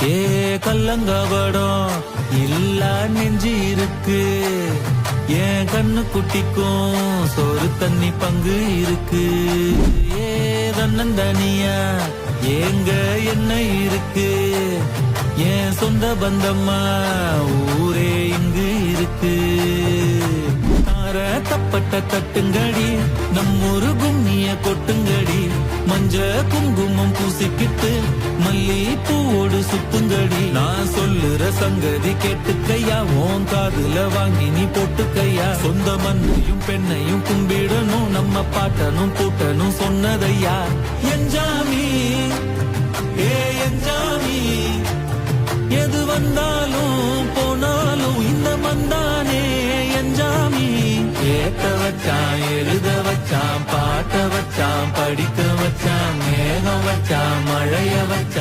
ஏ கல்லங்கபடம் இல்ல நெஞ்சு இருக்கு, என் கண்ணு குட்டிக்கும் சோறு தண்ணி பங்கு இருக்கு. ஏ தன்னந்தனியா ஏங்க என்ன இருக்கு, என் சொந்த பந்தம்மா ஊரே இங்கு இருக்கு. தப்பட்ட தட்டுங்கடி நம்மொரு கும்மிய கொட்டுங்கடி, மஞ்ச குங்குமம் பூசிக்கிட்டு மல்லி பூவோடு சுத்துங்கடி. நான் சொல்லுற சங்கதி கேட்டுக்கையா, உன் காதுல வாங்கி நீ போட்டுக்கையா. சொந்த மண்ணையும் பெண்ணையும் கும்பிடணும், நம்ம பாட்டனும் பூட்டனும் சொன்னதையா. என்ஜாமி ஏ என்ஜாமி, எது வந்தாலும் போனாலும் இந்த மந்தானே என்ஜாமி. ஏத்த வச்சான் எழுத வச்சான் பாட்ட வச்சான் படிக்க வச்சான் மேகம் வச்சான் மழைய வச்சான்.